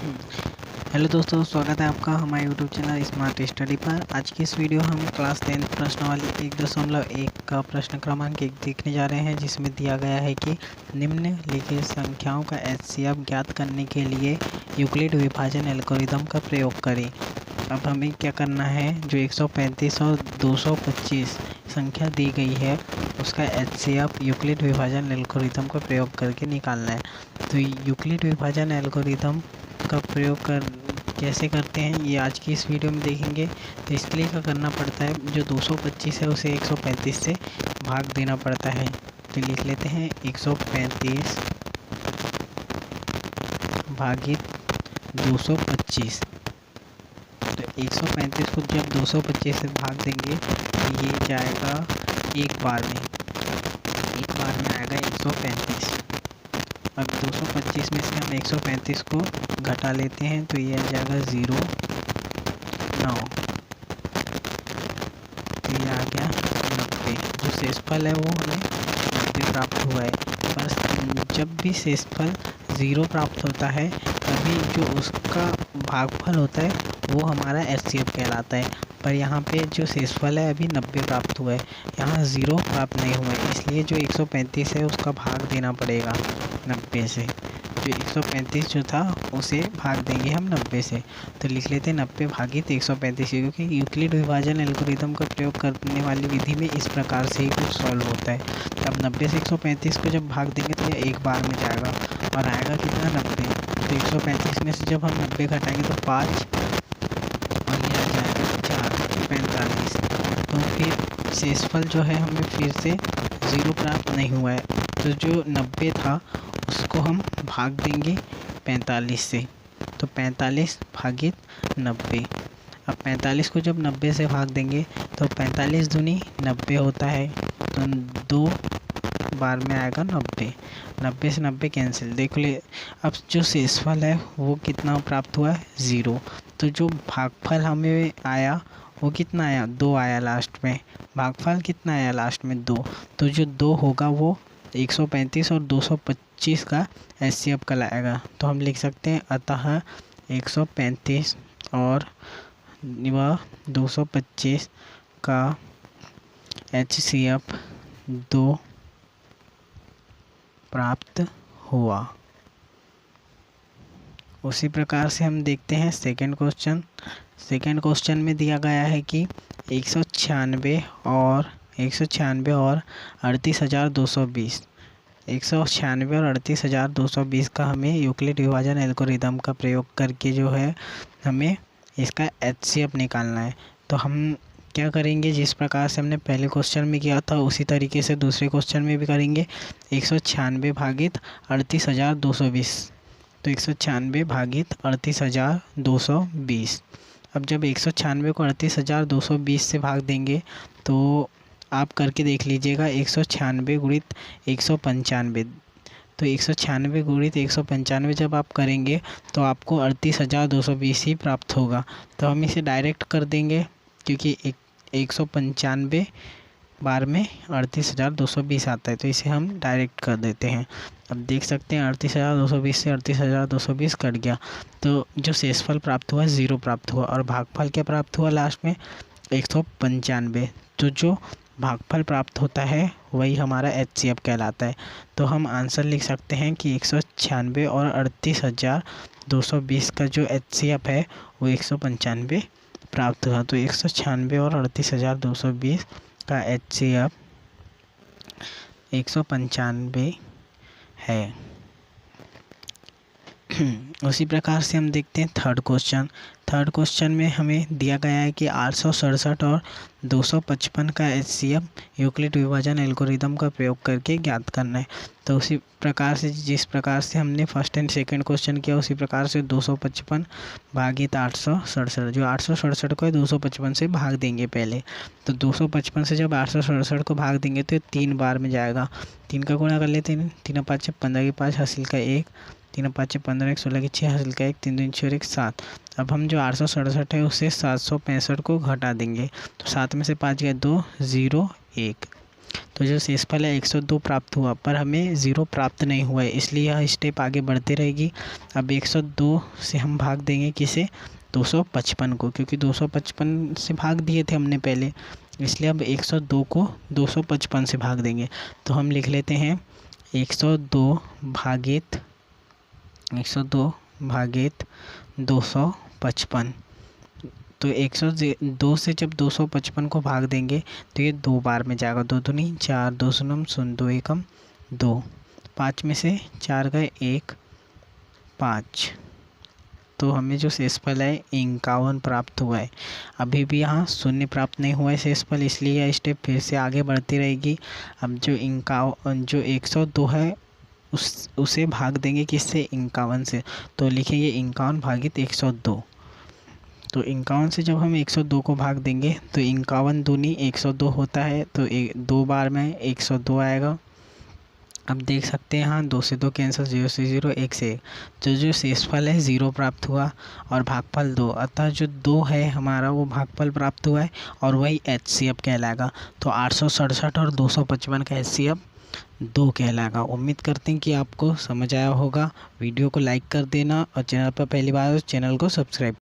Hello दोस्तों, स्वागत है आपका हमारे यूट्यूब चैनल स्मार्ट स्टडी पर। आज की इस वीडियो हम क्लास 10 प्रश्नावली 1.1 का प्रश्न क्रमांक 1 देखने जा रहे हैं, जिसमें दिया गया है कि निम्नलिखित संख्याओं का एचसीएफ ज्ञात करने के लिए यूक्लिड विभाजन एल्गोरिदम का प्रयोग करें। अब हमें क्या करना है, जो 135 और 225 संख्या दी गई है उसका एचसीएफ यूक्लिड विभाजन एल्गोरिदम का प्रयोग करके निकालना है। तो यूक्लिड विभाजन एल्गोरिदम का प्रयोग कैसे करते हैं ये आज की इस वीडियो में देखेंगे। तो इसके लिए क्या करना पड़ता है, जो 225 है उसे 135 से भाग देना पड़ता है। तो लिख लेते हैं 135 भागित 225। तो 135 को जब 225 से भाग देंगे तो ये जाएगा एक बार में आएगा 135। अब 225 में से हम 135 को घटा लेते हैं तो ये आ जाएगा 0 9। तो ये आ गया 90। जो शेषफल है वो हमें 90 प्राप्त हुआ है। बस जब भी शेषफल 0 प्राप्त होता है तभी जो उसका भागफल होता है वो हमारा एचसीएफ कहलाता है। पर यहाँ पे जो शेषफल है अभी 90 प्राप्त हुआ है, यहाँ 0 प्राप्त नहीं हुआ है, इसलिए जो 135 है उसका भाग देना पड़ेगा 90 से। जो 135 जो था उसे भाग देंगे हम 90 से। तो लिख लेते हैं 90 भागित 135, क्योंकि यूक्लिड विभाजन एल्गोरिदम का प्रयोग करने वाली विधि में इस प्रकार से ही कुछ सॉल्व होता है। अब 90 से 135 को जब भाग देंगे तो ये एक बार में जाएगा और आएगा कितना 90। तो 135 में से जब हम 90 घटाएंगे तो 5 और ये आ जाएगा 4 45। तो फिर शेषफल जो है हमें फिर से 0 प्राप्त नहीं हुआ है, तो जो 90 था उसको हम भाग देंगे 45 से। तो 45 भागित 90। अब 45 को जब 90 से भाग देंगे तो 45 दूनी 90 होता है, तो 2 बार में आएगा 90। 90 से 90 कैंसिल, देख ले। अब जो शेषफल है वो कितना प्राप्त हुआ है 0। तो जो भागफल हमें आया वो कितना आया 2 आया लास्ट में। भागफल कितना आया लास्ट में 2। तो जो 2 होगा वो 135 और 225 का एचसीएफ कहलाएगा। तो हम लिख सकते हैं अतः 135 और वह 225 का एचसीएफ 2 प्राप्त हुआ। उसी प्रकार से हम देखते हैं सेकंड क्वेश्चन में दिया गया है कि 196 और 38,220 196 और 38,220 का हमें यूक्लिड विभाजन एल्गोरिदम का प्रयोग करके जो है हमें इसका एचसीएफ निकालना है। तो हम क्या करेंगे, जिस प्रकार से हमने पहले क्वेश्चन में किया था उसी तरीके से दूसरे क्वेश्चन में भी करेंगे। 196 भागित 38,220। तो 196 भागित 38,220। अब जब 196 को 38,220 से भाग देंगे तो आप करके देख लीजिएगा 196 गुणित 195। तो 196 गुणित 195 जब आप करेंगे तो आपको 38,220 ही प्राप्त होगा। तो हम इसे डायरेक्ट कर देंगे, क्योंकि 195 बार में 38,220 आता है, तो इसे हम डायरेक्ट कर देते हैं। अब देख सकते हैं 38,220 से 38,220 कट गया, तो जो शेषफल प्राप्त हुआ 0 प्राप्त हुआ और भागफल क्या प्राप्त हुआ लास्ट में 195। तो जो भागफल प्राप्त होता है वही हमारा एचसीएफ कहलाता है। तो हम आंसर लिख सकते हैं कि 196 और 38,220 का जो एचसीएफ है वो 195 प्राप्त हुआ। तो 196 और 38,220 का एचसीएफ 195 है। उसी प्रकार से हम देखते हैं थर्ड क्वेश्चन में हमें दिया गया है कि 867 और 255 का एचसीएफ यूक्लिड विभाजन एल्गोरिदम का प्रयोग करके ज्ञात करना है। तो उसी प्रकार से जिस प्रकार से हमने फर्स्ट एंड सेकंड क्वेश्चन किया उसी प्रकार से 255 भागित 867, जो 867 को 255 से भाग देंगे पहले। तो 255 से जब 867 को भाग देंगे तो 3 बार में जाएगा। 3 का गुणा कर लेते हैं, 3 5 15 के 5 हासिल का 1, 3 5 15 1 16 के 6 हासिल का 1, 3 2 6 1 7। अब हम जो 867 है उससे 765 को घटा देंगे। तो 7 में से 5 गए 2 0 1। तो जो शेषफल है 102 प्राप्त हुआ, पर हमें 0 प्राप्त नहीं हुआ है, इसलिए यह स्टेप आगे बढ़ते रहेगी। अब 102 से हम भाग देंगे किसे, 255 को, क्योंकि 255 से भाग दिए थे हमने पहले, इसलिए अब 102 को 255 से भाग देंगे। तो हम लिख लेते हैं 102 भागित 255। तो 102 से जब 255 को भाग देंगे तो ये 2 बार में जाएगा, 2 दूनी 4, 2 शून्यम 0, 2 एकम 2, 5 में से 4 गए 1, 5। तो हमें जो शेषफल है 51 प्राप्त हुआ है। अभी भी यहाँ शून्य प्राप्त नहीं हुआ है शेषफल, इसलिए यह स्टेप फिर से आगे बढ़ती रहेगी। अब जो 102 है उसे भाग देंगे किससे, 51 से, तो लिखेंगे 51 भागित 102। तो 51 से जब हम 102 को भाग देंगे तो 51 दूनी 102 होता है, तो 2 बार में 102 आएगा। अब देख सकते हैं यहाँ 2 से 2 कैंसिल, 0 से 0, 1 से 1, तो जो शेषफल है 0 प्राप्त हुआ और भागफल 2, अतः जो 2 है हमारा वो भागफल प्राप्त हुआ है और वही HCF कहलाएगा। तो 867 और 255 का HCF 2 कहलाएगा। उम्मीद करते हैं कि आपको समझ आया होगा। वीडियो को लाइक कर देना और चैनल पर पहली बार चैनल को सब्सक्राइब